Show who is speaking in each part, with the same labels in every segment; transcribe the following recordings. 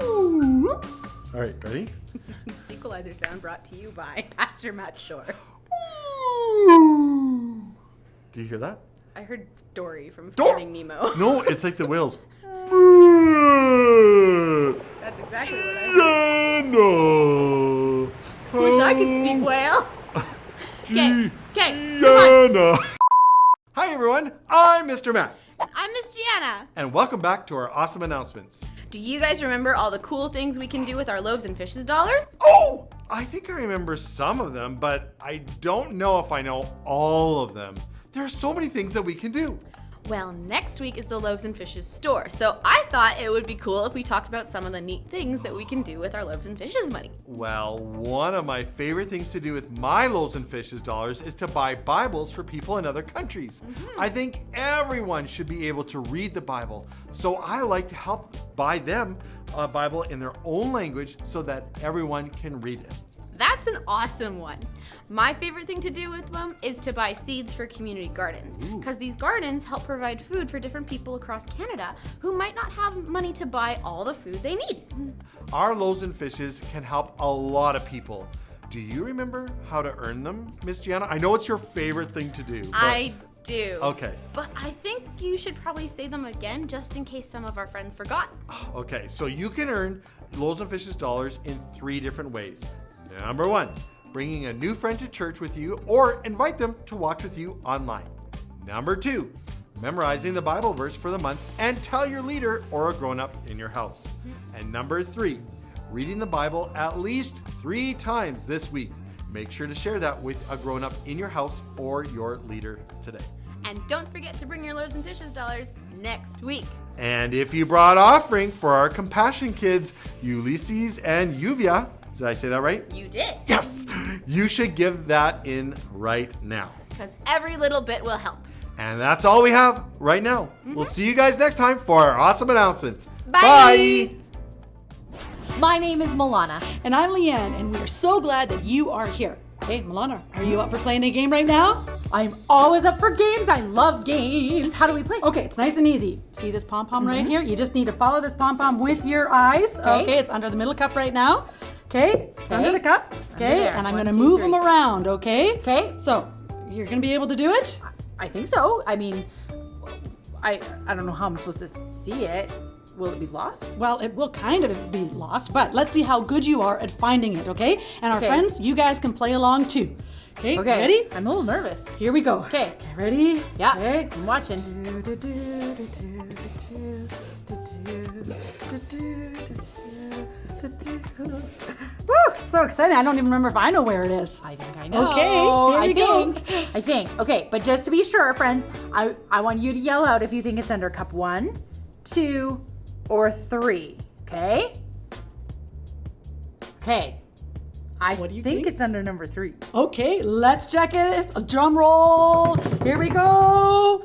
Speaker 1: All right, ready?
Speaker 2: Equalizer sound brought to you by Pastor Matt Shore.
Speaker 1: Do you hear that?
Speaker 2: I heard Dory from Finding Nemo.
Speaker 1: No, it's like the whales.
Speaker 2: That's exactly what I heard.
Speaker 1: No.
Speaker 2: Wish I could speak whale. Okay,
Speaker 1: Hi everyone, I'm Mr. Matt.
Speaker 2: I'm Miss Gianna.
Speaker 1: And welcome back to our awesome announcements.
Speaker 2: Do you guys remember all the cool things we can do with our loaves and fishes dollars?
Speaker 1: Oh, I think I remember some of them, but I don't know if I know all of them. There are so many things that we can do.
Speaker 2: Well, next week is the Loaves and Fishes store, so I thought it would be cool if we talked about some of the neat things that we can do with our Loaves and Fishes money.
Speaker 1: Well, one of my favorite things to do with my Loaves and Fishes dollars is to buy Bibles for people in other countries. I think everyone should be able to read the Bible, so I like to help buy them a Bible in their own language so that everyone can read it.
Speaker 2: That's an awesome one. My favorite thing to do with them is to buy seeds for community gardens, because these gardens help provide food for different people across Canada who might not have money to buy all the food they need.
Speaker 1: Our Loaves and Fishes can help a lot of people. Do you remember how to earn them, Miss Gianna? I know it's your favorite thing to do.
Speaker 2: I do.
Speaker 1: Okay.
Speaker 2: But I think you should probably say them again just in case some of our friends forgot.
Speaker 1: Okay, so you can earn Loaves and Fishes dollars in 3 different ways. Number 1, bringing a new friend to church with you or invite them to watch with you online. Number 2, memorizing the Bible verse for the month and tell your leader or a grown-up in your house. And number 3, reading the Bible at least 3 times this week. Make sure to share that with a grown-up in your house or your leader today.
Speaker 2: And don't forget to bring your Loaves and Fishes dollars next week.
Speaker 1: And if you brought offering for our Compassion kids, Ulysses and Yuvia, did I say that right?
Speaker 2: You did.
Speaker 1: Yes! You should give that in right now.
Speaker 2: Because every little bit will help.
Speaker 1: And that's all we have right now. We'll see you guys next time for our awesome announcements.
Speaker 2: Bye.
Speaker 3: My name is Milana.
Speaker 4: And I'm Leanne, and we're so glad that you are here. Hey, Milana, are you up for playing a game right now?
Speaker 3: I'm always up for games. I love games. How do we play?
Speaker 4: Okay, it's nice and easy. See this pom-pom right here? You just need to follow this pom-pom with your eyes. Okay, it's under the middle cup right now. Okay, it's under the cup. Okay, and I'm going to move them around, okay?
Speaker 3: Okay.
Speaker 4: So, you're going to be able to do it?
Speaker 3: I think so. I mean, I don't know how I'm supposed to see it. Will it be lost?
Speaker 4: Well, it will kind of be lost, but let's see how good you are at finding it, okay? And our friends, you guys can play along too. Okay, ready?
Speaker 3: I'm a little nervous.
Speaker 4: Here we go.
Speaker 3: Okay.
Speaker 4: Ready?
Speaker 3: Yeah,
Speaker 4: okay.
Speaker 3: I'm watching.
Speaker 4: Woo, so exciting. I don't even remember if I know where it is.
Speaker 3: I think I know.
Speaker 4: Okay, here we go.
Speaker 3: I think. Okay, but just to be sure, friends, I want you to yell out if you think it's under cup 1, 2, or 3. Okay? Okay. I think it's under number 3.
Speaker 4: Okay, let's check it. A drum roll. Here we go.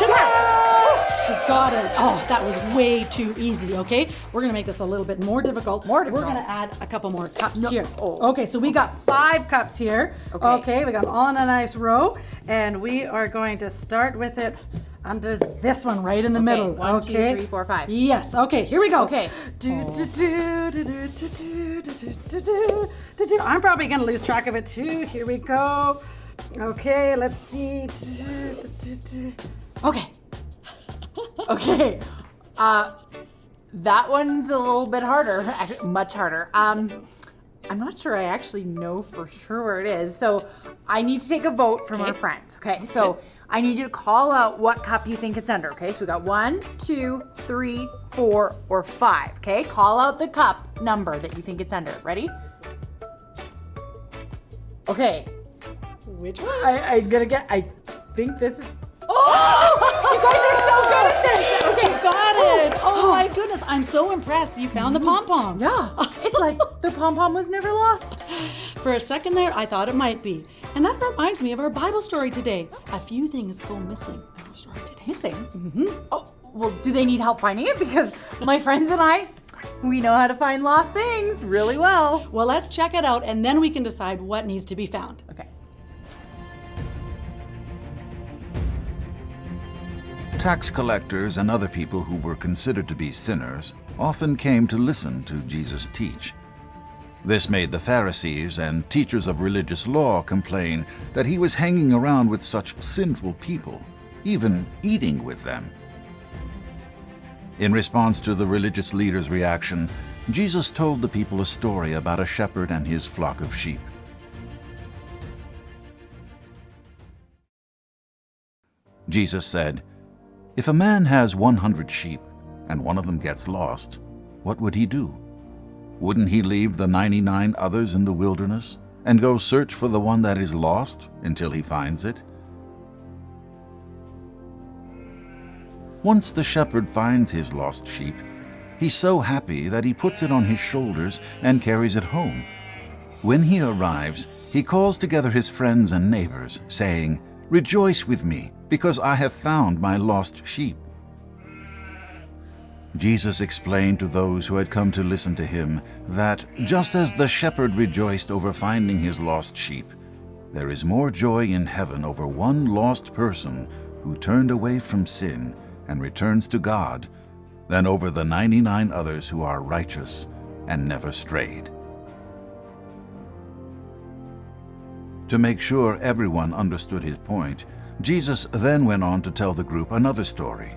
Speaker 4: Yes! She got it. Oh, that was way too easy, okay? We're going to make this a little bit more difficult. We're going to add a couple more cups here. Okay, so we got 5 cups here. Okay, we got them all in a nice row. And we are going to start with it under this one right in the middle.
Speaker 3: 1, 2, 3, 4, 5.
Speaker 4: Yes. Okay, here we go.
Speaker 3: Okay.
Speaker 4: I'm probably going to lose track of it too. Here we go. Okay, let's see. Okay.
Speaker 3: Okay. That one's a little bit harder, much harder. I'm not sure I actually know for sure where it is. So I need to take a vote from our friends. Okay, so I need you to call out what cup you think it's under. Okay, so we got 1, 2, 3, 4, or 5. Okay, call out the cup number that you think it's under. Ready? Okay.
Speaker 4: Which one?
Speaker 3: I think this is. Oh! You guys are so good at this! Okay,
Speaker 4: got it! Oh my goodness, I'm so impressed. You found the pom-pom.
Speaker 3: Yeah, it's like the pom-pom was never lost.
Speaker 4: For a second there, I thought it might be. And that reminds me of our Bible story today. A few things go missing in our story today.
Speaker 3: Missing? Mm-hmm. Oh, well, do they need help finding it? Because my friends and I, we know how to find lost things really well.
Speaker 4: Well, let's check it out, and then we can decide what needs to be found.
Speaker 3: Okay.
Speaker 5: Tax collectors and other people who were considered to be sinners often came to listen to Jesus teach. This made the Pharisees and teachers of religious law complain that he was hanging around with such sinful people, even eating with them. In response to the religious leaders' reaction, Jesus told the people a story about a shepherd and his flock of sheep. Jesus said, "If a man has 100 sheep and one of them gets lost, what would he do? Wouldn't he leave the 99 others in the wilderness and go search for the one that is lost until he finds it? Once the shepherd finds his lost sheep, he's so happy that he puts it on his shoulders and carries it home. When he arrives, he calls together his friends and neighbors, saying, 'Rejoice with me, because I have found my lost sheep.'" Jesus explained to those who had come to listen to him that just as the shepherd rejoiced over finding his lost sheep, there is more joy in heaven over one lost person who turned away from sin and returns to God than over the 99 others who are righteous and never strayed. To make sure everyone understood his point, Jesus then went on to tell the group another story.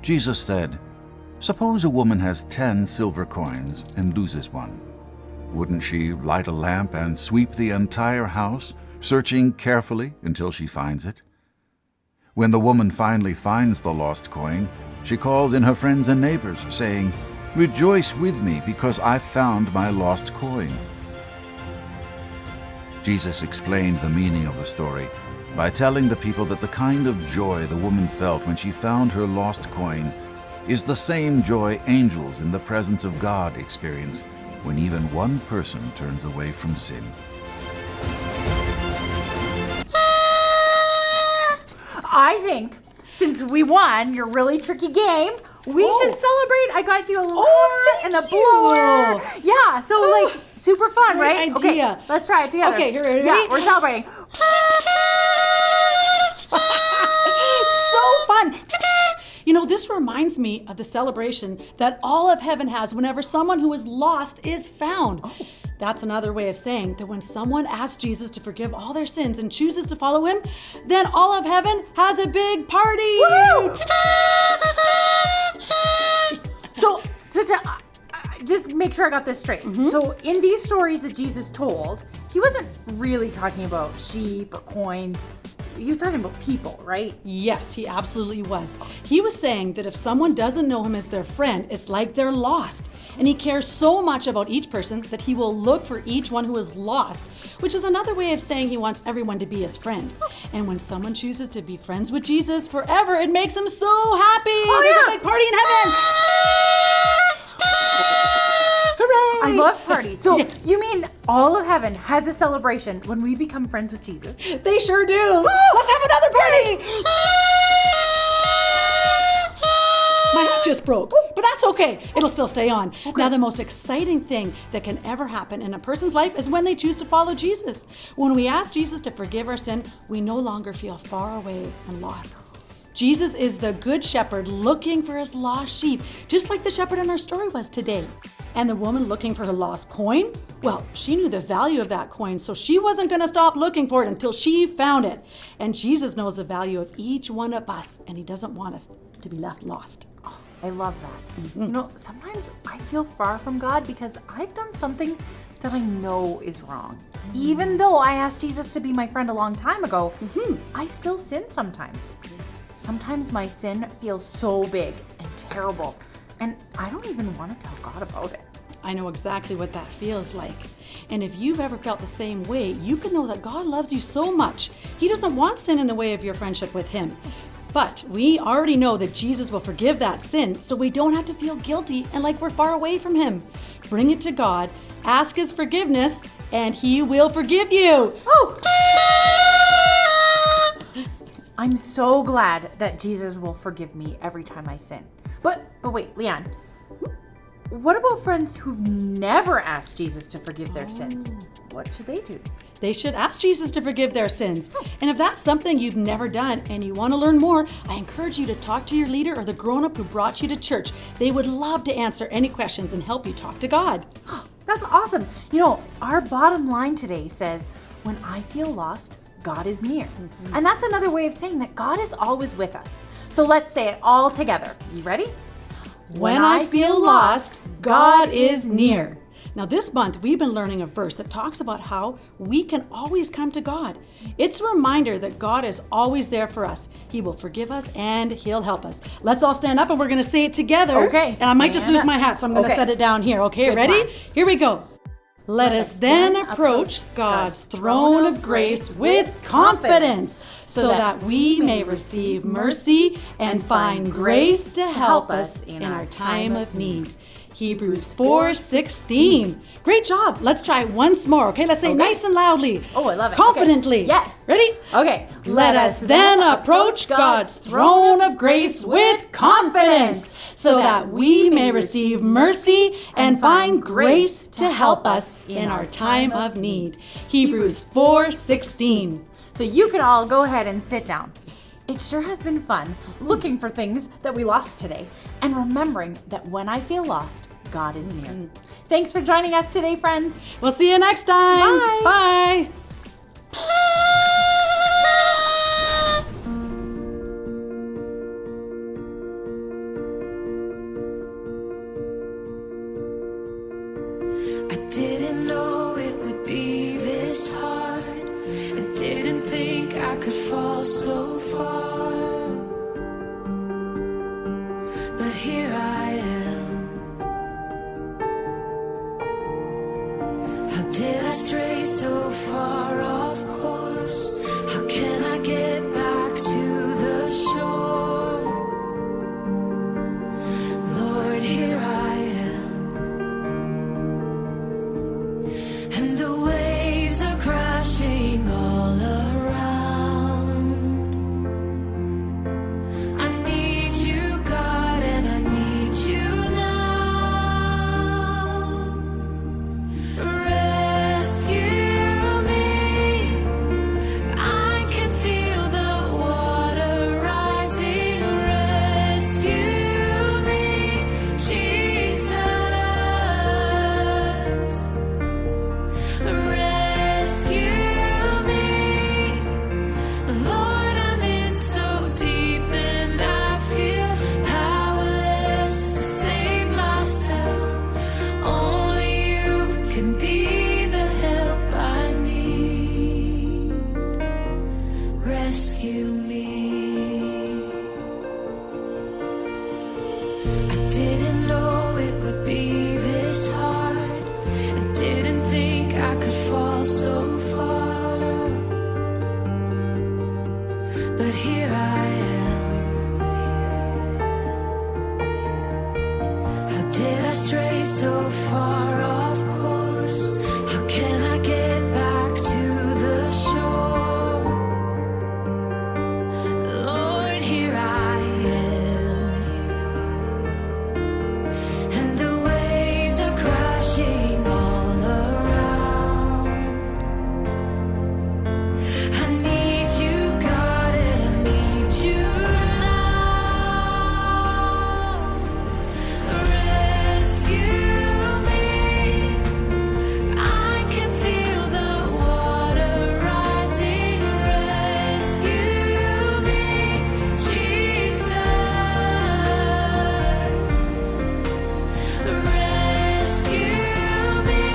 Speaker 5: Jesus said, "Suppose a woman has 10 silver coins and loses one. Wouldn't she light a lamp and sweep the entire house, searching carefully until she finds it? When the woman finally finds the lost coin, she calls in her friends and neighbors, saying, 'Rejoice with me, because I found my lost coin.'" Jesus explained the meaning of the story by telling the people that the kind of joy the woman felt when she found her lost coin is the same joy angels in the presence of God experience when even one person turns away from sin.
Speaker 3: I think since we won your really tricky game, we should celebrate. I got you a horn and a blower. Yeah, so like super fun,
Speaker 4: Great
Speaker 3: right?
Speaker 4: idea.
Speaker 3: Okay, let's try it together.
Speaker 4: Okay, here, ready?
Speaker 3: Yeah, we're celebrating.
Speaker 4: So fun! You know, this reminds me of the celebration that all of heaven has whenever someone who is lost is found. That's another way of saying that when someone asks Jesus to forgive all their sins and chooses to follow him, then all of heaven has a big party.
Speaker 3: Woo! So just make sure I got this straight. So in these stories that Jesus told, he wasn't really talking about sheep or coins. He was talking about people, right?
Speaker 4: Yes, he absolutely was. He was saying that if someone doesn't know him as their friend, it's like they're lost. And he cares so much about each person that he will look for each one who is lost, which is another way of saying he wants everyone to be his friend. And when someone chooses to be friends with Jesus forever, it makes him so happy. There's a big party in heaven. Hooray!
Speaker 3: I love parties. So
Speaker 4: Yes.
Speaker 3: you mean all of heaven has a celebration when we become friends with Jesus?
Speaker 4: They sure do. Let's have another party. My hat just broke, but that's okay. It'll still stay on. Now, the most exciting thing that can ever happen in a person's life is when they choose to follow Jesus. When we ask Jesus to forgive our sin, we no longer feel far away and lost. Jesus is the good shepherd looking for his lost sheep, just like the shepherd in our story was today. And the woman looking for her lost coin? Well, she knew the value of that coin, so she wasn't going to stop looking for it until she found it. And Jesus knows the value of each one of us, and he doesn't want us to be left lost.
Speaker 3: I love that. You know, sometimes I feel far from God because I've done something that I know is wrong. Even though I asked Jesus to be my friend a long time ago, I still sin sometimes. Sometimes my sin feels so big and terrible, and I don't even want to tell God about it.
Speaker 4: I know exactly what that feels like. And if you've ever felt the same way, you can know that God loves you so much. He doesn't want sin in the way of your friendship with him. But we already know that Jesus will forgive that sin, so we don't have to feel guilty and like we're far away from him. Bring it to God, ask his forgiveness, and he will forgive you.
Speaker 3: I'm so glad that Jesus will forgive me every time I sin. But wait, Leanne, what about friends who've never asked Jesus to forgive their sins? What should they do?
Speaker 4: They should ask Jesus to forgive their sins. And if that's something you've never done and you want to learn more, I encourage you to talk to your leader or the grown-up who brought you to church. They would love to answer any questions and help you talk to God.
Speaker 3: That's awesome. You know, our bottom line today says, when I feel lost, God is near. And that's another way of saying that God is always with us. So let's say it all together. You ready?
Speaker 4: When I feel lost, God is near. Now this month, we've been learning a verse that talks about how we can always come to God. It's a reminder that God is always there for us. He will forgive us and He'll help us. Let's all stand up and we're going to say it together.
Speaker 3: Okay,
Speaker 4: And I might just
Speaker 3: stand
Speaker 4: lose
Speaker 3: up.
Speaker 4: my hat, so I'm going to
Speaker 3: Okay.
Speaker 4: set it down here. Okay,
Speaker 3: Good
Speaker 4: ready?
Speaker 3: plan.
Speaker 4: Here we go. Let us then approach God's throne of grace with confidence, so that we may receive mercy and find grace to help us in our time of need. Hebrews 4:16. Great job. Let's try it once more, okay? Let's say nice and loudly.
Speaker 3: Oh, I love it.
Speaker 4: Confidently.
Speaker 3: Okay. Yes.
Speaker 4: Ready?
Speaker 3: Okay.
Speaker 4: Let us then approach God's throne of grace with confidence, so that we may receive mercy and find grace to help us in our time of need. Hebrews 4:16.
Speaker 3: So you can all go ahead and sit down. It sure has been fun looking for things that we lost today and remembering that when I feel lost, God is near. Thanks for joining us today, friends.
Speaker 4: We'll see you next time.
Speaker 3: Bye.
Speaker 4: Bye.
Speaker 6: I didn't know it would be this hard. I didn't think I could fall so far. But here I am. How did I stray so far off course? How can I get back to the shore? Lord, here I am. And the waves are crashing all around. I need you, God, and I need you now. Rescue me. I can feel the water rising. Rescue me, Jesus. Rescue me, Lord, I'm in so deep and I feel powerless to save myself. Only you can be the help I need. Rescue me. I didn't know it would be this hard. I didn't think I could fall so far. But here I am. How did I stray so far off course? How can I get back to the shore? Lord, here I am. And the waves are crashing all around. I need you, God, and I need you now. Rescue me. I can feel the water rising. Rescue me, Jesus. Rescue me,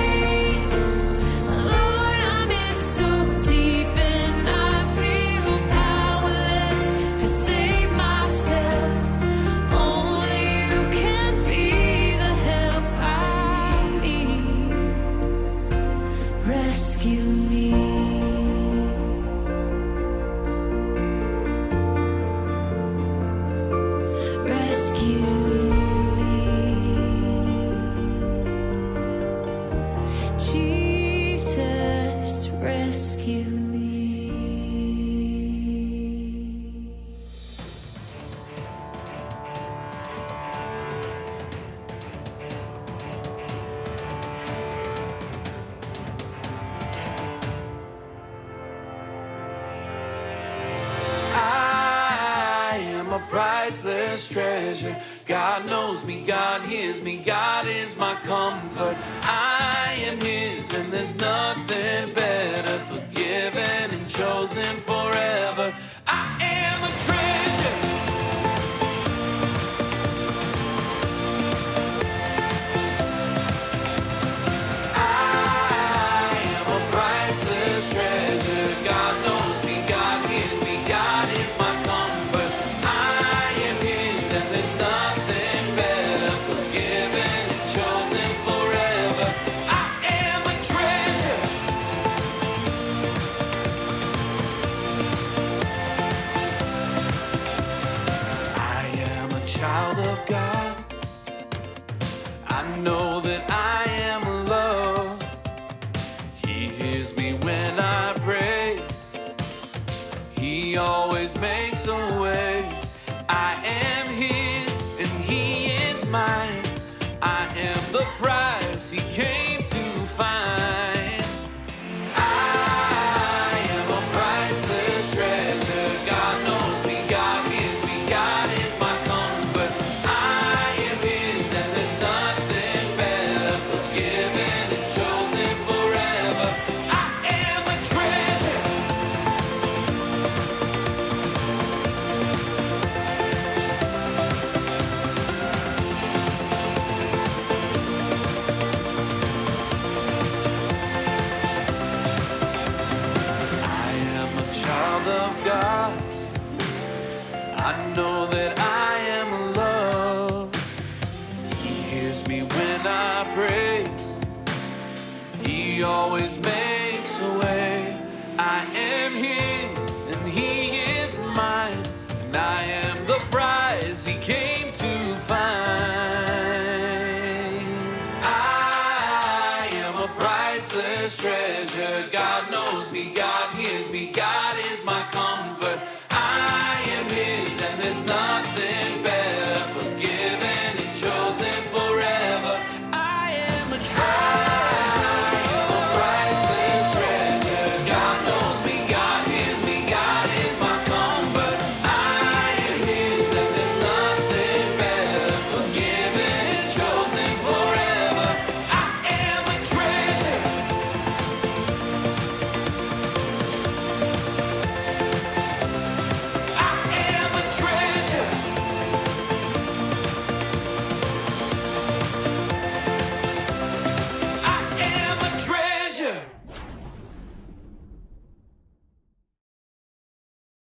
Speaker 6: Lord, I'm in so deep and I feel powerless to save myself. Only you can be the help I need. Rescue me. Rescue me. Jesus, rescue me. priceless treasure. God knows me, God hears me, God is my comfort. I am His, and there's nothing better. Forgiven and chosen forever. I am a treasure. I am a priceless treasure. God knows me, God hears me, God is my comfort. I am His, and there's nothing better. Forgiven and chosen forever. I am a treasure. I am a child of God. I know that I am loved. He hears me when I pray. He always makes a way. I am His and He is mine. I am the prize He came to find. I am a priceless treasure. God knows me, God hears me, God is my comfort. I am His, and there's nothing better. Forgiven and chosen forever. I am a treasure. I am a child of God. I know that I am loved. He hears me when I pray. He always makes a way. I am His and He is mine. And I am the prize He came to find. I am a priceless treasure. God knows me, God hears me, God is my comfort. I am His, and there's nothing better.